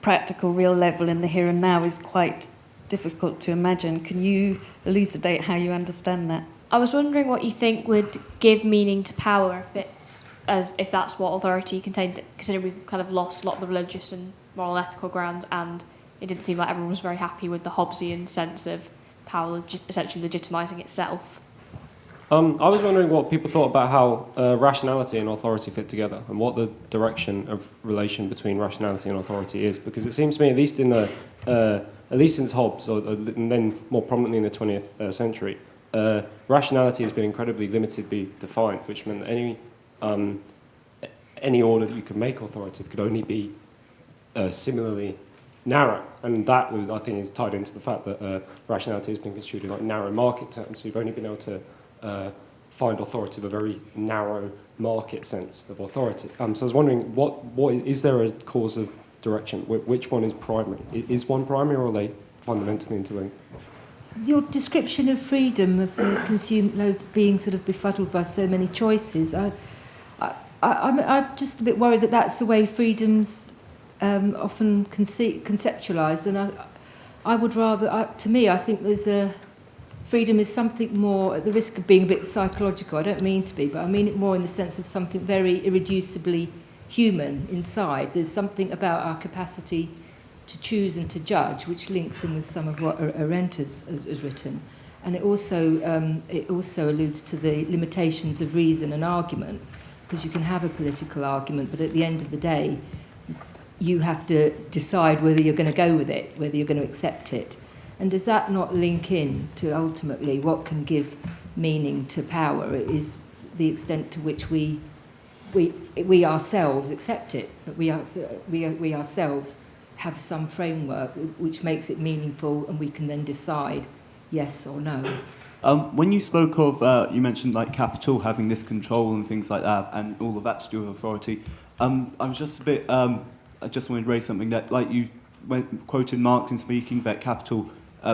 practical, real level in the here and now is quite difficult to imagine. Can you elucidate how you understand that? I was wondering what you think would give meaning to power if that's what authority contained, considering we've kind of lost a lot of the religious and moral ethical grounds, and it didn't seem like everyone was very happy with the Hobbesian sense of power essentially legitimising itself. I was wondering what people thought about how rationality and authority fit together, and what the direction of relation between rationality and authority is, because it seems to me, at least since Hobbes, and then more prominently in the 20th century, rationality has been incredibly limitedly defined, which meant that any order that you could make authoritative could only be similarly narrow, and that, I think, is tied into the fact that rationality has been construed in like narrow market terms, so you've only been able to find authoritative a very narrow market sense of authority. So I was wondering, what is there a cause of direction? Which one is primary? Is one primary, or are they fundamentally interlinked? Your description of freedom, of the consumers being sort of befuddled by so many choices, I'm just a bit worried that that's the way freedom's often conceptualised, and I would rather, to me, I think freedom is something more, at the risk of being a bit psychological, I don't mean to be, but I mean it more in the sense of something very irreducibly human inside. There's something about our capacity to choose and to judge, which links in with some of what Arendt has written. And it also alludes to the limitations of reason and argument, because you can have a political argument, but at the end of the day, you have to decide whether you're going to go with it, whether you're going to accept it. And does that not link in to ultimately what can give meaning to power? It is the extent to which we ourselves accept it, that we ourselves have some framework which makes it meaningful, and we can then decide yes or no. When you spoke of, you mentioned like capital having this control and things like that, and all of that to do with authority. I was just a bit. I just wanted to raise something that, like you quoted Marx in speaking, that capital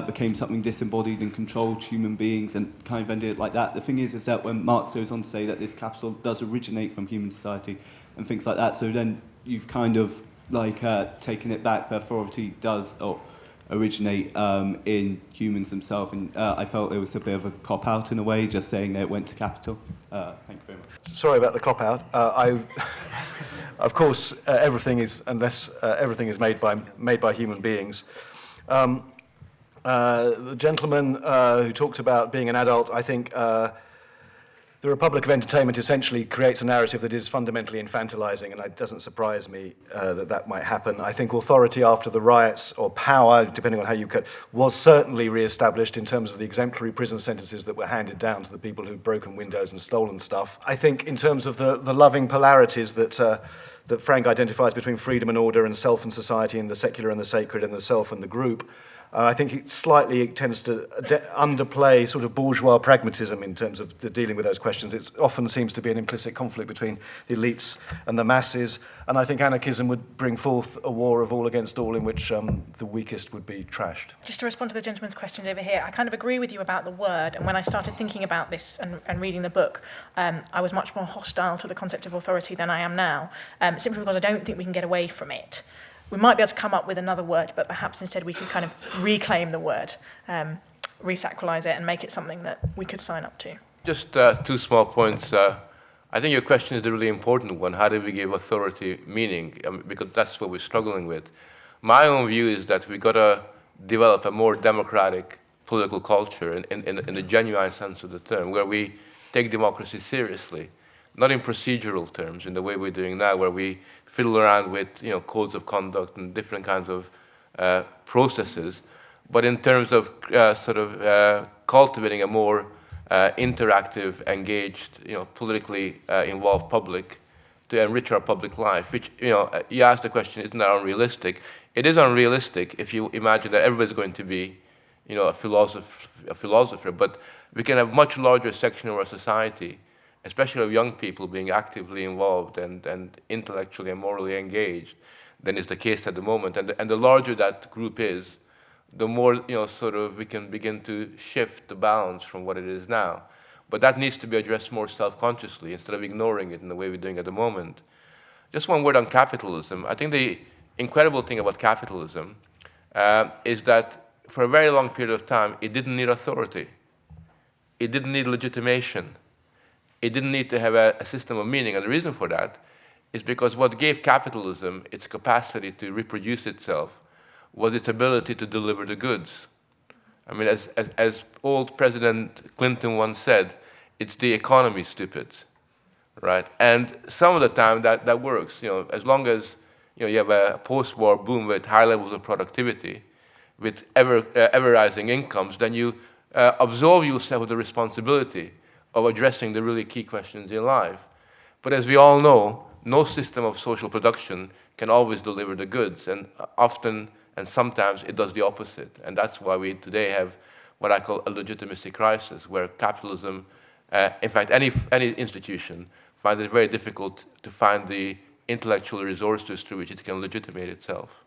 became something disembodied and controlled human beings, and kind of ended it like that. The thing is that when Marx goes on to say that this capital does originate from human society and things like that, so then you've kind of like taken it back. The authority does originate in humans themselves, and I felt it was a bit of a cop-out in a way, just saying that it went to capital. Thank you very much. Sorry about the cop-out. Of course, everything is, unless everything is made by human beings. The gentleman who talked about being an adult, I think the Republic of Entertainment essentially creates a narrative that is fundamentally infantilizing, and it doesn't surprise me that might happen. I think authority after the riots, or power, depending on how you cut, was certainly re-established in terms of the exemplary prison sentences that were handed down to the people who'd broken windows and stolen stuff. I think in terms of the loving polarities that Frank identifies between freedom and order and self and society and the secular and the sacred and the self and the group, I think it slightly tends to underplay sort of bourgeois pragmatism in terms of the dealing with those questions. It often seems to be an implicit conflict between the elites and the masses, and I think anarchism would bring forth a war of all against all in which the weakest would be trashed. Just to respond to the gentleman's question over here, I kind of agree with you about the word, and when I started thinking about this and reading the book, I was much more hostile to the concept of authority than I am now, simply because I don't think we can get away from it. We might be able to come up with another word, but perhaps instead we could kind of reclaim the word, resacralize it and make it something that we could sign up to. Just two small points. I think your question is a really important one. How do we give authority meaning? Because that's what we're struggling with. My own view is that we've got to develop a more democratic political culture in the genuine sense of the term, where we take democracy seriously, not in procedural terms, in the way we're doing now, where we fiddle around with codes of conduct and different kinds of processes, but in terms of cultivating a more interactive, engaged, politically involved public to enrich our public life. Which, you asked the question, isn't that unrealistic? It is unrealistic if you imagine that everybody's going to be, a philosopher. But we can have much larger section of our society, especially of young people, being actively involved and intellectually and morally engaged than is the case at the moment. And the larger that group is, the more we can begin to shift the balance from what it is now. But that needs to be addressed more self-consciously instead of ignoring it in the way we're doing at the moment. Just one word on capitalism. I think the incredible thing about capitalism is that for a very long period of time, it didn't need authority. It didn't need legitimation. It didn't need to have a system of meaning. And the reason for that is because what gave capitalism its capacity to reproduce itself was its ability to deliver the goods. I mean, as old President Clinton once said, it's the economy, stupid, right? And some of the time that works. As long as you have a post-war boom with high levels of productivity, with ever rising incomes, then you absolve yourself of the responsibility of addressing the really key questions in life. But as we all know, no system of social production can always deliver the goods, and often and sometimes it does the opposite. And that's why we today have what I call a legitimacy crisis, where capitalism, in fact, any institution, finds it very difficult to find the intellectual resources through which it can legitimate itself.